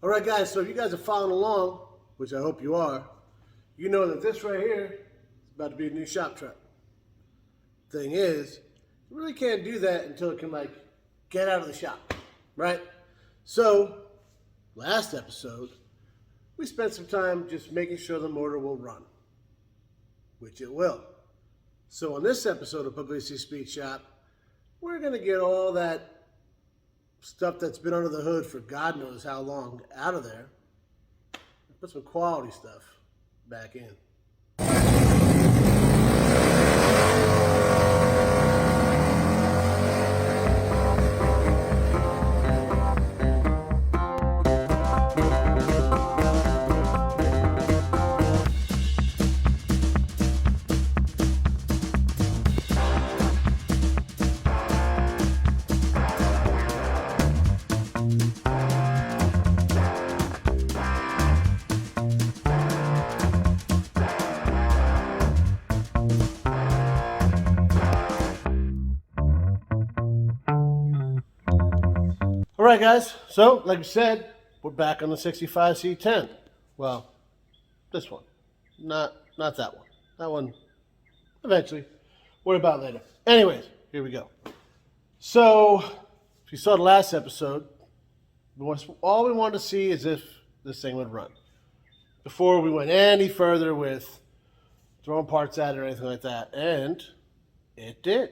All right, guys, so if you guys are following along, which I hope you are, you know that this right here is about to be a new shop truck. Thing is, you really can't do that until it can, get out of the shop, right? So, last episode, we spent some time just making sure the motor will run, which it will. So on this episode of Pugliese Speed Shop, we're going to get all that stuff that's been under the hood for God knows how long out of there. Put some quality stuff back in. All right, guys. So, like I said, we're back on the 65 C10. Well, this one, not that one. That one, eventually. Worry about it later. Anyways, here we go. So, if you saw the last episode, all we wanted to see is if this thing would run. Before we went any further with throwing parts at it or anything like that, and it did.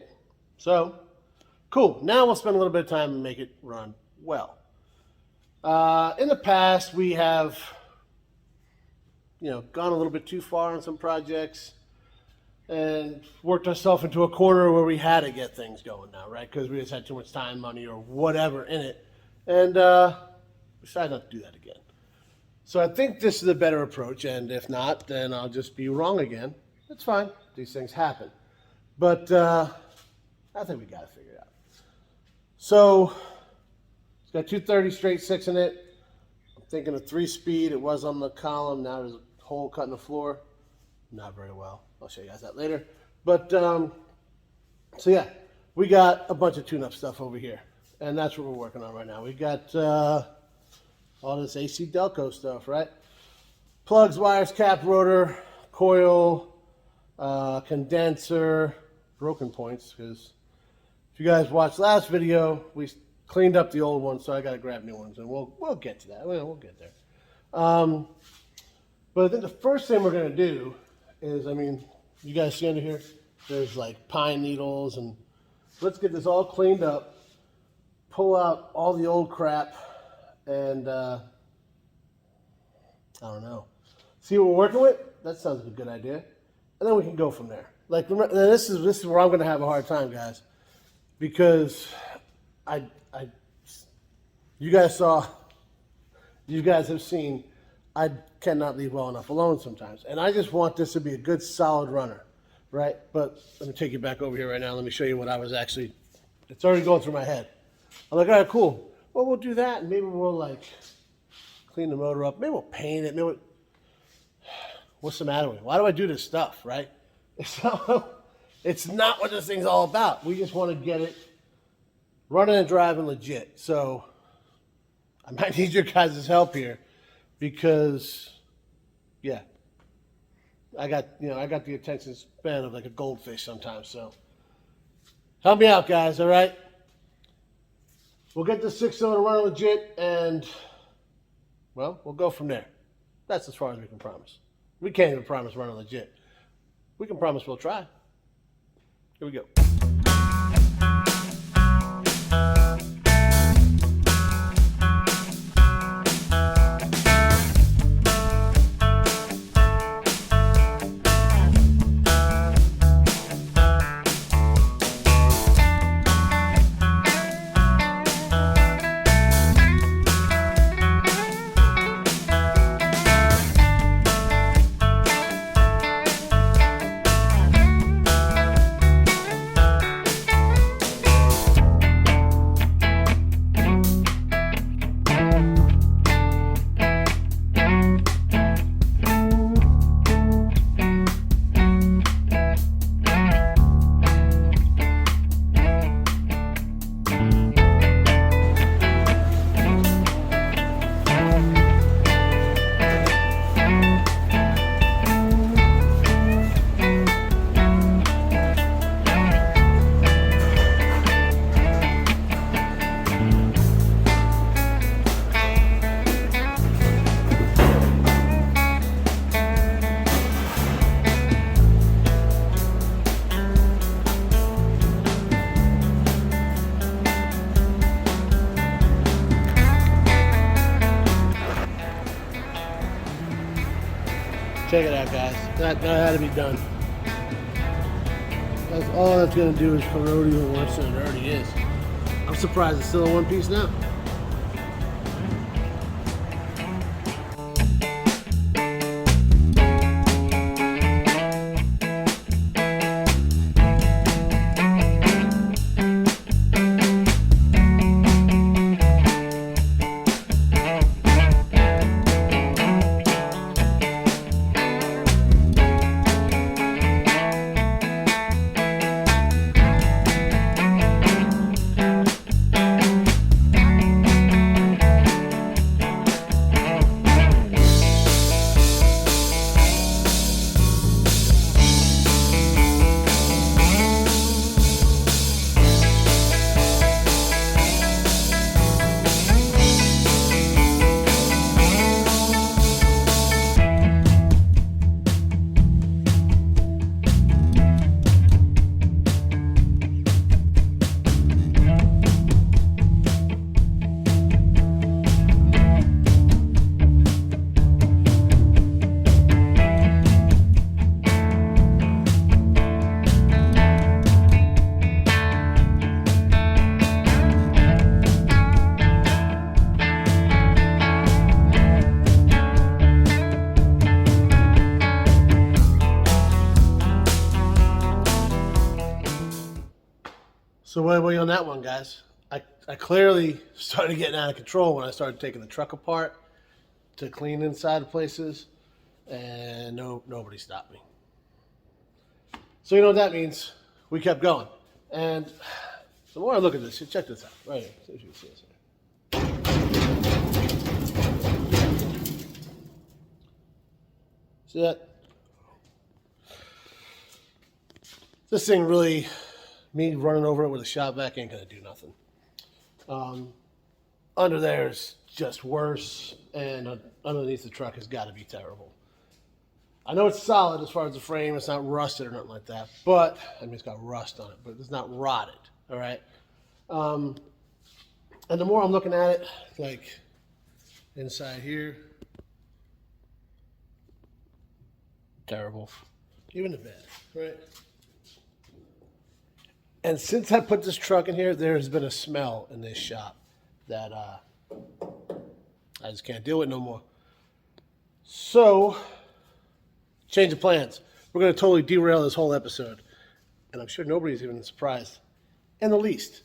So, cool. Now we'll spend a little bit of time and make it run well. In the past, we have, gone a little bit too far on some projects and worked ourselves into a corner where we had to get things going now, right? Because we just had too much time, money, or whatever in it. And we decided not to do that again. So I think this is a better approach, and if not, then I'll just be wrong again. That's fine. These things happen. But I think we got to figure it out. So it's got 230 straight six in it. I'm thinking a 3-speed. It was on the column. Now there's a hole cut in the floor. Not very well. I'll show you guys that later. But so yeah, we got a bunch of tune-up stuff over here, and that's what we're working on right now. We got all this AC Delco stuff, right? Plugs, wires, cap, rotor, coil, condenser, broken points, because if you guys watched last video, we cleaned up the old ones, so I got to grab new ones, and we'll get to that. We'll get there. But I think the first thing we're going to do is, you guys see under here, there's like pine needles, and let's get this all cleaned up, pull out all the old crap, and I don't know, see what we're working with. That sounds like a good idea, and then we can go from there. Like, remember, this is where I'm going to have a hard time, guys, because you guys have seen, I cannot leave well enough alone sometimes, and I just want this to be a good, solid runner, right? But let me take you back over here right now. Let me show you what I was actually. It's already going through my head. I'm like, all right, cool. Well, we'll do that, and maybe we'll clean the motor up. Maybe we'll paint it. What's the matter with me? Why do I do this stuff, right? It's not what this thing's all about. We just want to get it running and driving legit. So I might need your guys' help here because, yeah, I got the attention span of like a goldfish sometimes. So help me out, guys. All right. We'll get this 6-cylinder running legit, and well, we'll go from there. That's as far as we can promise. We can't even promise running legit. We can promise we'll try. Here we go. Check it out, guys. That had to be done. That's all that's going to do is corrode even worse than it already is. I'm surprised it's still in one piece now. So where were you on that one, guys? I clearly started getting out of control when I started taking the truck apart to clean inside of places, and nobody stopped me. So you know what that means? We kept going. And the more I look at this, check this out, right here. See if you can see this here. See that? This thing really, me running over it with a shop vac ain't gonna do nothing. Under there is just worse, and underneath the truck has got to be terrible. I know it's solid as far as the frame. It's not rusted or nothing like that, but I mean it's got rust on it, but it's not rotted. All right. And the more I'm looking at it, like inside here, terrible. Even the bed, right? And since I put this truck in here, there's been a smell in this shop that I just can't deal with no more. So, change of plans. We're going to totally derail this whole episode. And I'm sure nobody's even surprised in the least.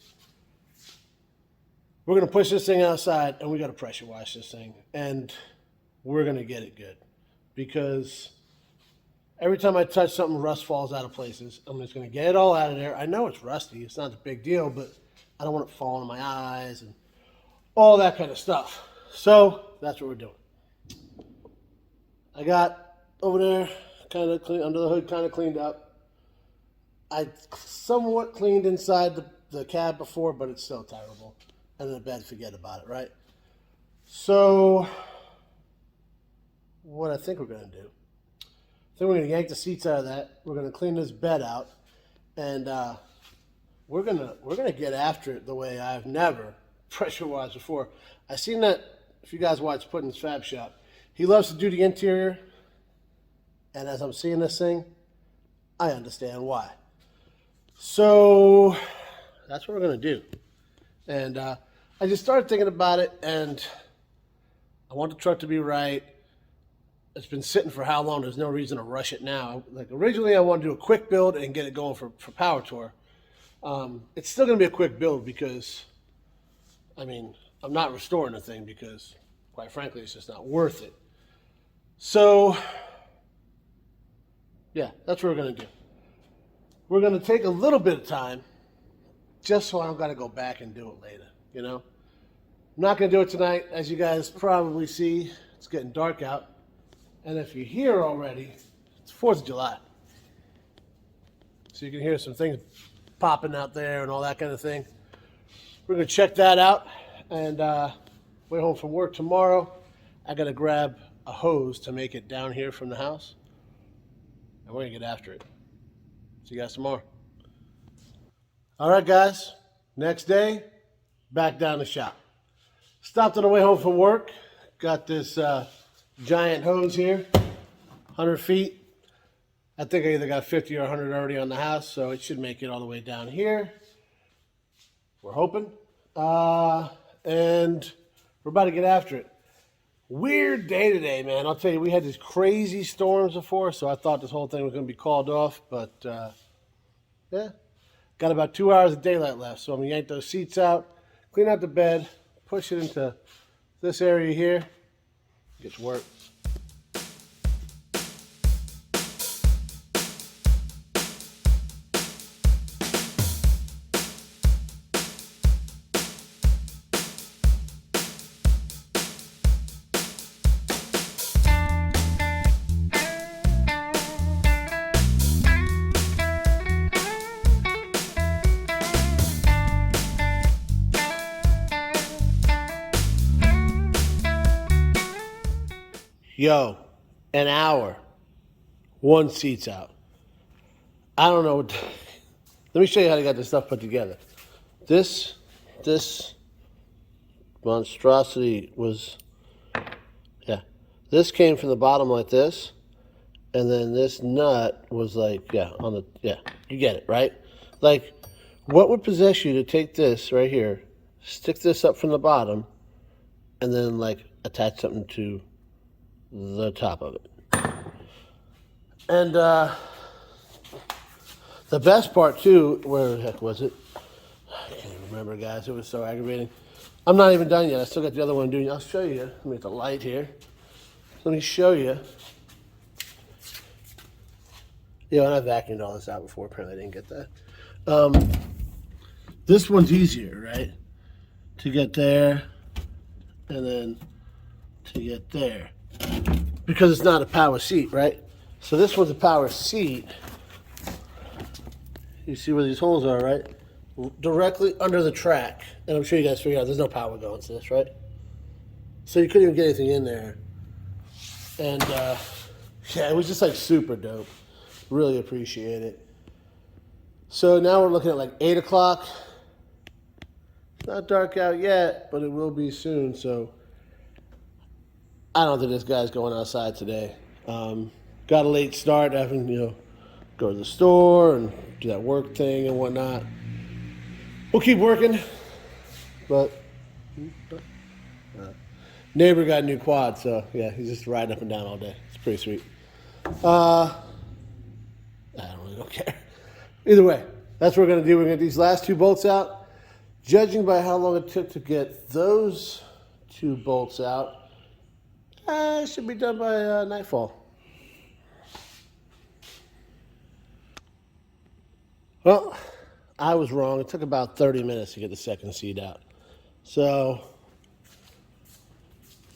We're going to push this thing outside, and we got to pressure wash this thing. And we're going to get it good. Because every time I touch something, rust falls out of places. I'm just going to get it all out of there. I know it's rusty. It's not a big deal, but I don't want it falling in my eyes and all that kind of stuff. So that's what we're doing. I got over there kind of clean, under the hood kind of cleaned up. I somewhat cleaned inside the cab before, but it's still terrible. And the bed, forget about it, right? So what I think we're going to do, then we're going to yank the seats out of that. We're going to clean this bed out, and we're gonna get after it the way I've never pressure washed before. I seen that if you guys watch Puddin's Fab Shop, he loves to do the interior, and as I'm seeing this thing, I understand why. So that's what we're gonna do, and I just started thinking about it, and I want the truck to be right. It's been sitting for how long? There's no reason to rush it now. Like originally, I wanted to do a quick build and get it going for Power Tour. It's still going to be a quick build because, I mean, I'm not restoring the thing because, quite frankly, it's just not worth it. So, yeah, that's what we're going to do. We're going to take a little bit of time just so I don't got to go back and do it later, you know? I'm not going to do it tonight. As you guys probably see, it's getting dark out. And if you're here already, it's 4th of July. So you can hear some things popping out there and all that kind of thing. We're going to check that out. And way home from work tomorrow, I got to grab a hose to make it down here from the house. And we're going to get after it. See you guys tomorrow. All right, guys. Next day, back down the shop. Stopped on the way home from work. Got this giant hose here, 100 feet. I think I either got 50 or 100 already on the house, so it should make it all the way down here. We're hoping. And we're about to get after it. Weird day today, man. I'll tell you, we had these crazy storms before, so I thought this whole thing was going to be called off. But, yeah, got about 2 hours of daylight left. So I'm going to yank those seats out, clean out the bed, push it into this area here. Get to work. Yo, an hour, one seat's out. I don't know what. Let me show you how to get this stuff put together. This monstrosity was, yeah. This came from the bottom like this, and then this nut was like, yeah, you get it, right? Like, what would possess you to take this right here, stick this up from the bottom, and then like attach something to the top of it? And the best part too, where the heck was it? I can't even remember, guys. It was so aggravating. I'm not even done yet. I still got the other one doing. I'll show you. Let me get the light here. Let me show you. Yeah, and I vacuumed all this out before. Apparently I didn't get that. This one's easier, right? To get there, and then to get there. Because it's not a power seat, right? So this one's a power seat. You see where these holes are, right? Directly under the track. And I'm sure you guys figure out there's no power going to this, right? So you couldn't even get anything in there. And yeah, it was just like super dope. Really appreciate it. So now we're looking at like 8 o'clock. It's not dark out yet, but it will be soon. So I don't think this guy's going outside today. Got a late start, having, go to the store and do that work thing and whatnot. We'll keep working, but neighbor got a new quad, so yeah, he's just riding up and down all day. It's pretty sweet. I don't care. Either way, that's what we're going to do. We're going to get these last 2 bolts out. Judging by how long it took to get those 2 bolts out, it should be done by nightfall. Well, I was wrong. It took about 30 minutes to get the second seat out. So,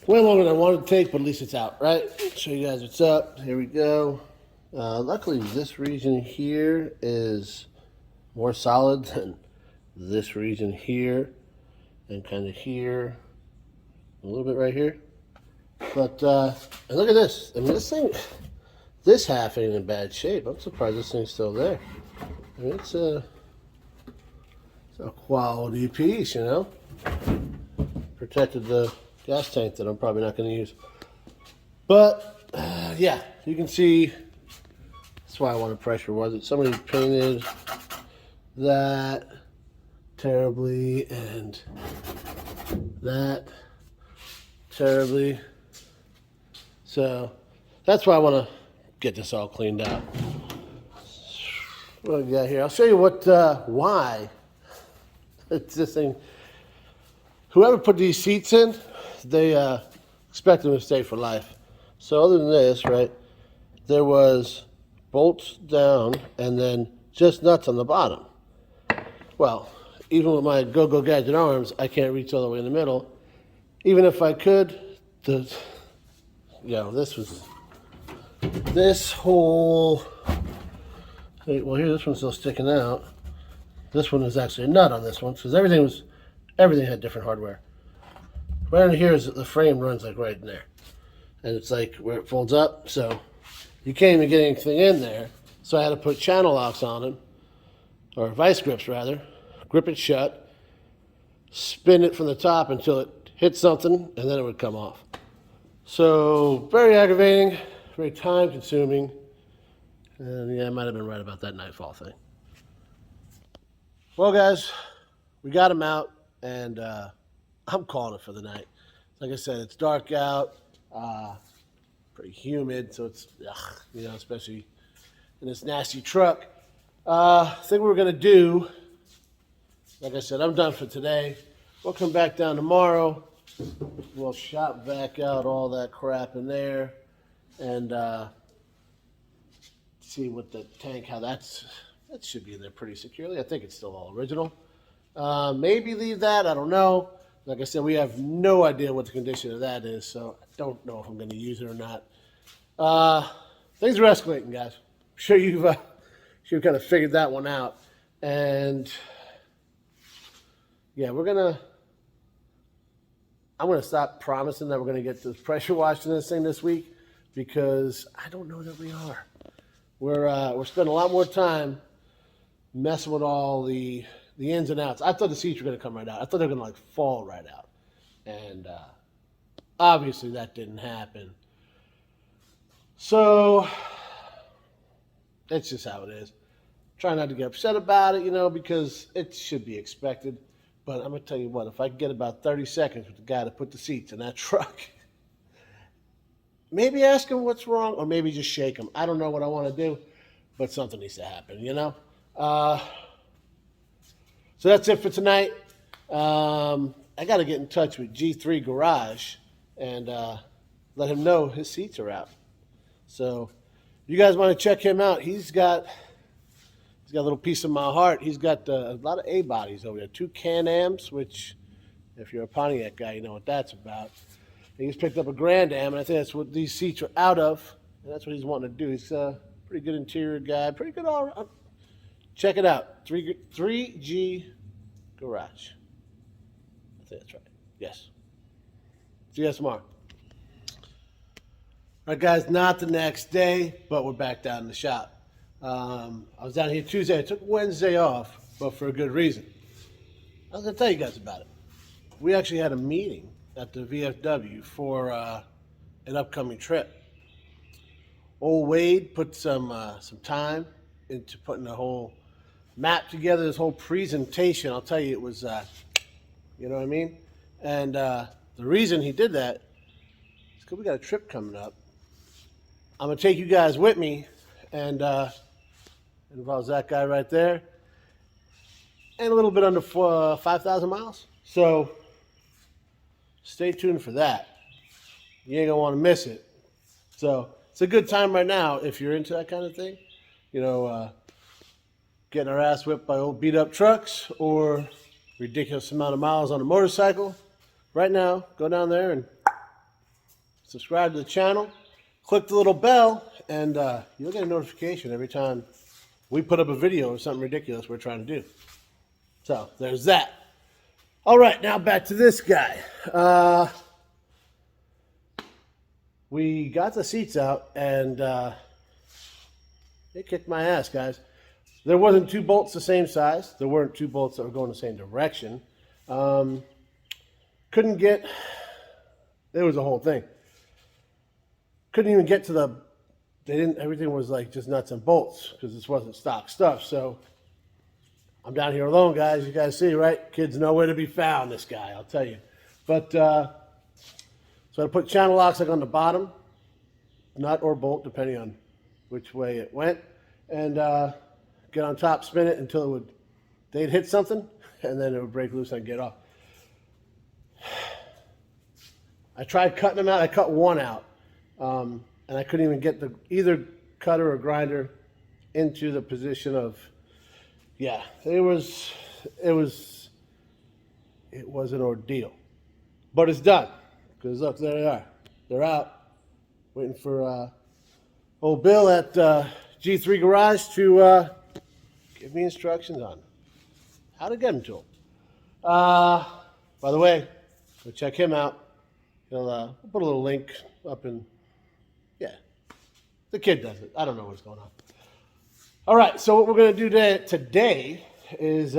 way longer than I wanted to take, but at least it's out, right? Show you guys what's up. Here we go. Luckily, this region here is more solid than this region here and kind of here, a little bit right here. But, and look at this. I mean, this half ain't in bad shape. I'm surprised this thing's still there. I mean, it's a quality piece, Protected the gas tank that I'm probably not going to use. But, yeah, you can see, that's why I wanted pressure, was it? Somebody painted that terribly and that terribly. So that's why I want to get this all cleaned out. What do we got here? I'll show you why it's this thing. Whoever put these seats in, they expect them to stay for life. So other than this, right, there was bolts down and then just nuts on the bottom. Well, even with my go-go gadget arms, I can't reach all the way in the middle. Even if I could, this whole, well, here, this one's still sticking out. This one is actually a nut on this one, because everything had different hardware. Right under here is the frame runs like right in there. And it's like where it folds up, so you can't even get anything in there. So I had to put channel locks on them, or vice grips rather, grip it shut, spin it from the top until it hit something, and then it would come off. So very aggravating, very time consuming. And yeah, I might have been right about that nightfall thing. Well, guys, we got him out, and I'm calling it for the night. Like I said, it's dark out, pretty humid, so it's, especially in this nasty truck. I think we're going to do, like I said, I'm done for today. We'll come back down tomorrow. We'll shop back out all that crap in there and see what the tank, that should be in there pretty securely. I think it's still all original. Maybe leave that, I don't know. Like I said, we have no idea what the condition of that is, so I don't know if I'm going to use it or not. Things are escalating, guys. I'm sure you've kind of figured that one out. And yeah, I'm going to stop promising that we're going to get this pressure washed in this thing this week, because I don't know that we are. We're spending a lot more time messing with all the ins and outs. I thought the seats were going to come right out. I thought they were going to fall right out. And obviously that didn't happen. So it's just how it is. Try not to get upset about it, because it should be expected. But I'm going to tell you what, if I can get about 30 seconds with the guy that put the seats in that truck, maybe ask him what's wrong, or maybe just shake him. I don't know what I want to do, but something needs to happen, So that's it for tonight. I got to get in touch with G3 Garage and let him know his seats are out. So if you guys want to check him out, he's got a little piece of my heart. He's got a lot of A-bodies over there. 2 Can-Ams, which if you're a Pontiac guy, you know what that's about. And he's picked up a Grand Am, and I think that's what these seats are out of. And that's what he's wanting to do. He's a pretty good interior guy, pretty good all around. Check it out, 3G Garage. I think that's right. Yes. See you guys tomorrow. All right, guys, not the next day, but we're back down in the shop. I was down here Tuesday. I took Wednesday off, but for a good reason. I was going to tell you guys about it. We actually had a meeting at the VFW for an upcoming trip. Old Wade put some time into putting the whole map together, this whole presentation. I'll tell you, it was, you know what I mean? And the reason he did that is because we got a trip coming up. I'm going to take you guys with me, and it involves that guy right there, and a little bit under 5,000 miles. So stay tuned for that. You ain't going to want to miss it. So it's a good time right now if you're into that kind of thing. Getting our ass whipped by old beat-up trucks or ridiculous amount of miles on a motorcycle. Right now, go down there and subscribe to the channel. Click the little bell, and you'll get a notification every time we put up a video of something ridiculous we're trying to do. So there's that. All right, now back to this guy. We got the seats out, and it kicked my ass, guys. There wasn't 2 bolts the same size. There weren't 2 bolts that were going the same direction. Couldn't get, it was a whole thing. Couldn't even get to everything was like just nuts and bolts because this wasn't stock stuff. So I'm down here alone, guys. You guys see, right? Kid's nowhere to be found, this guy, I'll tell you. But, so I put channel locks like on the bottom, nut or bolt, depending on which way it went. And get on top, spin it until they'd hit something, and then it would break loose and I'd get off. I tried cutting them out. I cut one out. And I couldn't even get either cutter or grinder into the position of, yeah, it was an ordeal. But it's done. Because look, there they are. They're out. Waiting for old Bill at G3 Garage to give me instructions on how to get them to him. By the way, go check him out. He'll put a little link up in, yeah, the kid does it. I don't know what's going on. All right, so what we're going to do today is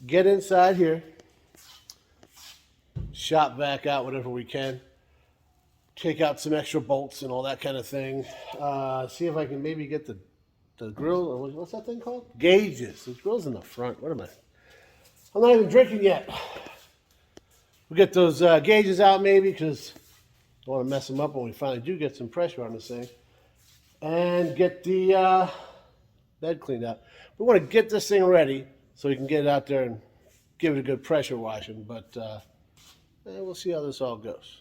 get inside here, shop back out whatever we can, take out some extra bolts and all that kind of thing. See if I can maybe get the grill, or what's that thing called? Gauges. The grill's in the front. What am I? I'm not even drinking yet. We'll get those gauges out maybe, because I want to mess them up when we finally do get some pressure on this thing. And get the bed cleaned out. We want to get this thing ready so we can get it out there and give it a good pressure washing. But we'll see how this all goes.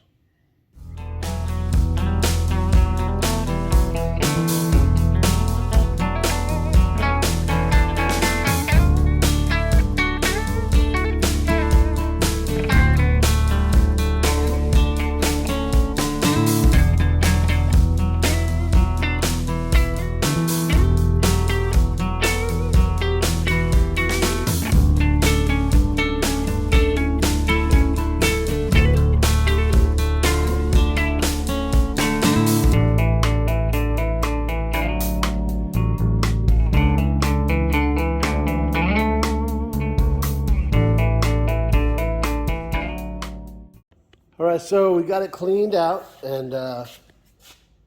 All right, so we got it cleaned out, and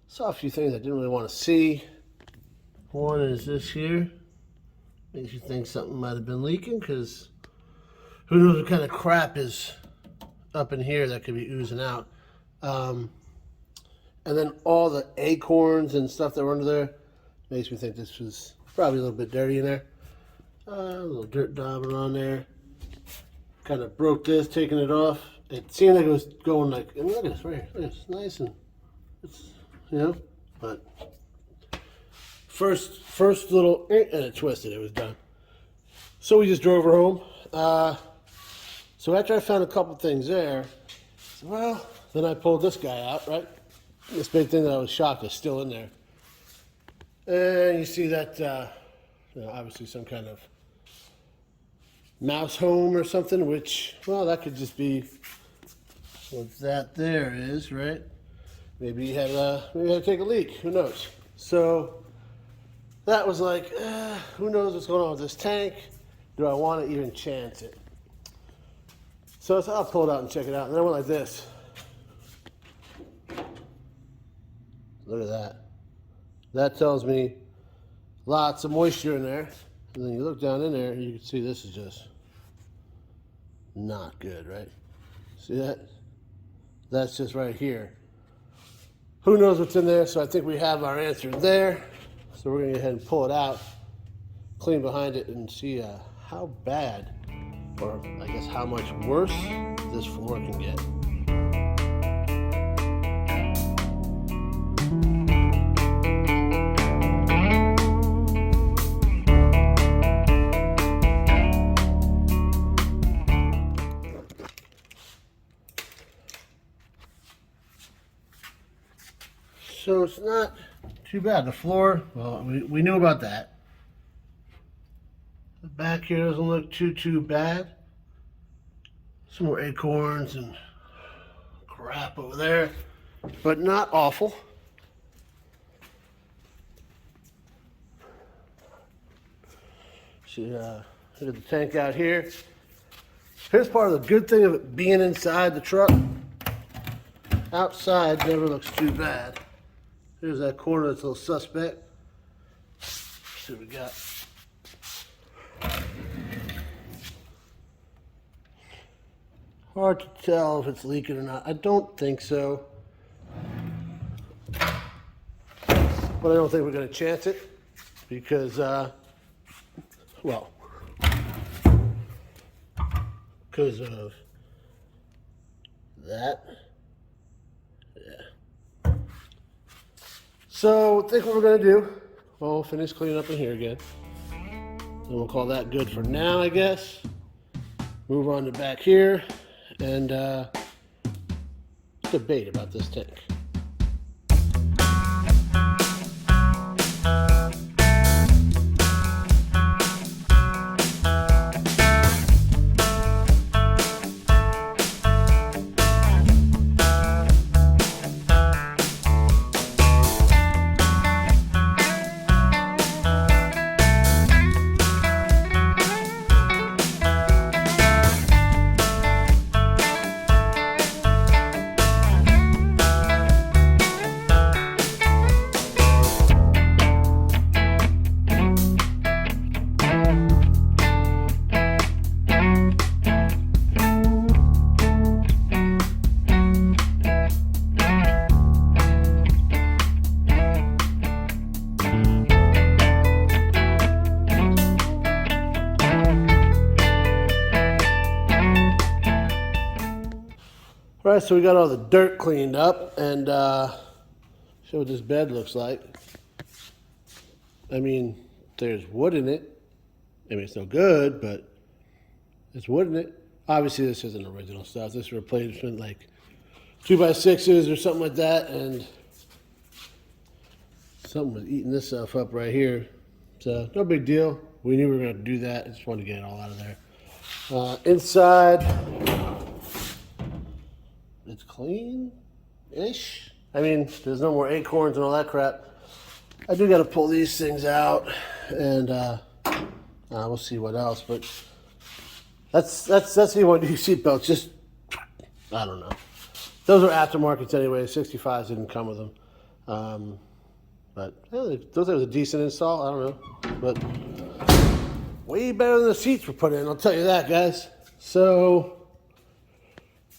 saw a few things I didn't really want to see. One is this here. Makes you think something might have been leaking, because who knows what kind of crap is up in here that could be oozing out. And then all the acorns and stuff that were under there makes me think this was probably a little bit dirty in there. A little dirt daubing on there. Kind of broke this, taking it off. It seemed like it was going like, I mean, look at this right here. Look at this, nice, and it's, you know, but first little, and it twisted, it was done. So we just drove her home. So after I found a couple things there, well, then I pulled this guy out, right? This big thing that I was shocked is still in there. And you see that, you know, obviously some kind of mouse home or something, which, well, that could just be what that there is, right? Maybe you had to take a leak, who knows? So that was like, who knows what's going on with this tank? Do I want to even chance it? So I'll pull it out and check it out. And then I went like this. Look at that. That tells me lots of moisture in there. And then you look down in there and you can see this is just not good, right? See that? That's just right here. Who knows what's in there? So I think we have our answer there. So we're gonna go ahead and pull it out, clean behind it, and see how bad, or I guess how much worse this floor can get. So it's not too bad. The floor, well, we knew about that. The back here doesn't look too bad. Some more acorns and crap over there, but not awful. See, look at the tank out here. Here's part of the good thing of it being inside the truck. Outside never looks too bad. Here's that corner that's a little suspect. Let's see what we got. Hard to tell if it's leaking or not. I don't think so. But I don't think we're going to chance it because, well, because of that. Yeah. So I think what we're going to do, well, we'll finish cleaning up in here again. And we'll call that good for now, I guess. Move on to back here and debate about this tank. right, so we got all the dirt cleaned up and show what this bed looks like. I mean, there's wood in it. I mean, it's no good, but there's wood in it. Obviously, this isn't original stuff. This is replacement, like 2x6s or something like that, and something was eating this stuff up right here. So, no big deal. We knew we were going to do that. I just wanted to get it all out of there. Inside, it's clean-ish. I mean, there's no more acorns and all that crap. I do got to pull these things out, and we'll see what else. But that's the one. These seatbelts, just I don't know. Those are aftermarkets anyway. 65s didn't come with them, but yeah, those are a decent install. I don't know, but way better than the seats were put in. I'll tell you that, guys. So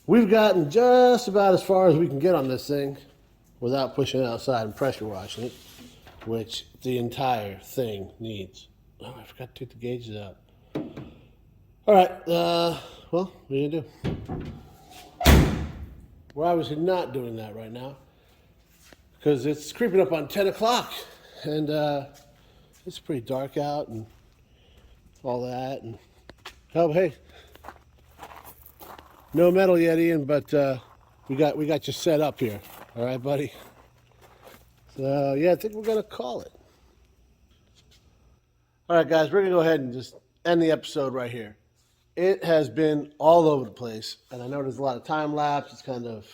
we've gotten just about as far as we can get on this thing without pushing it outside and pressure washing it, which the entire thing needs. Oh, I forgot to take the gauges out. All right, well, what are you gonna do? We're obviously not doing that right now because it's creeping up on 10 o'clock and it's pretty dark out and all that. And oh, hey, no metal yet, Ian, but we got you set up here. All right, buddy. So yeah, I think we're gonna call it. All right, guys, we're gonna go ahead and just end the episode right here. It has been all over the place, and I know there's a lot of time lapse. It's kind of,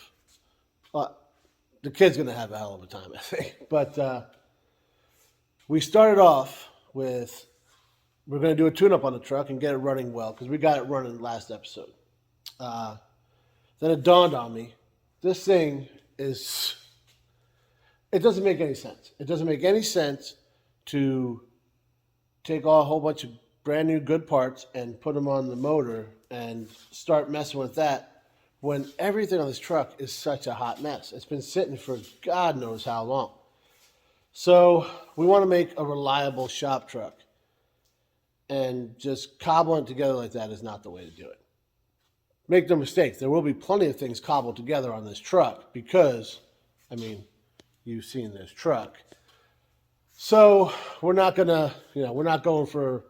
the kid's gonna have a hell of a time, I think. But we started off with, we're gonna do a tune-up on the truck and get it running well, because we got it running last episode. Then it dawned on me, this thing is, it doesn't make any sense. It doesn't make any sense to take a whole bunch of brand new good parts and put them on the motor and start messing with that when everything on this truck is such a hot mess. It's been sitting for God knows how long. So we want to make a reliable shop truck, and just cobbling it together like that is not the way to do it. Make no mistake, there will be plenty of things cobbled together on this truck because, I mean, you've seen this truck. So we're not gonna, we're not going for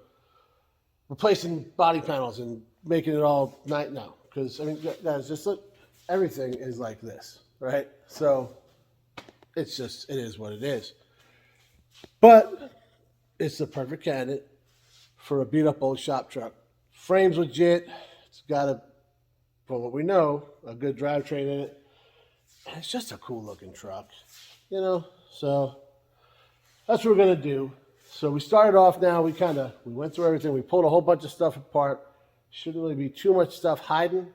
replacing body panels and making it all night now. Because, I mean, guys, just look, everything is like this, right? So it's just, it is what it is. But it's the perfect candidate for a beat up old shop truck. Frame's legit. It's got a, from what we know, a good drivetrain in it. And it's just a cool looking truck, so that's what we're gonna do. So we started off now, we went through everything, we pulled a whole bunch of stuff apart. Shouldn't really be too much stuff hiding.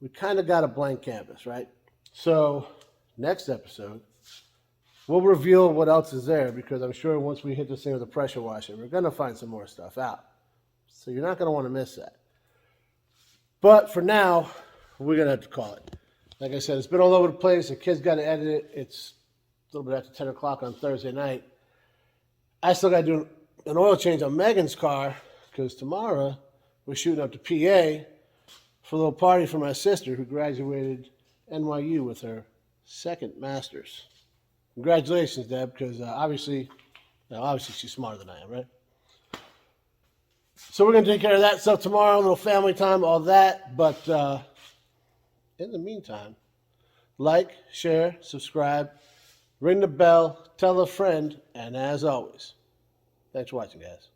We kind of got a blank canvas, right? So next episode, we'll reveal what else is there, because I'm sure once we hit this thing with a pressure washer, we're gonna find some more stuff out. So you're not gonna wanna miss that. But for now, we're gonna have to call it. Like I said, it's been all over the place. The kid's got to edit it. It's a little bit after 10 o'clock on Thursday night. I still got to do an oil change on Megan's car because tomorrow we're shooting up to PA for a little party for my sister who graduated NYU with her second master's. Congratulations, Deb, because obviously she's smarter than I am, right? So we're going to take care of that stuff tomorrow, a little family time, all that. But in the meantime, like, share, subscribe, ring the bell, tell a friend, and as always, thanks for watching, guys.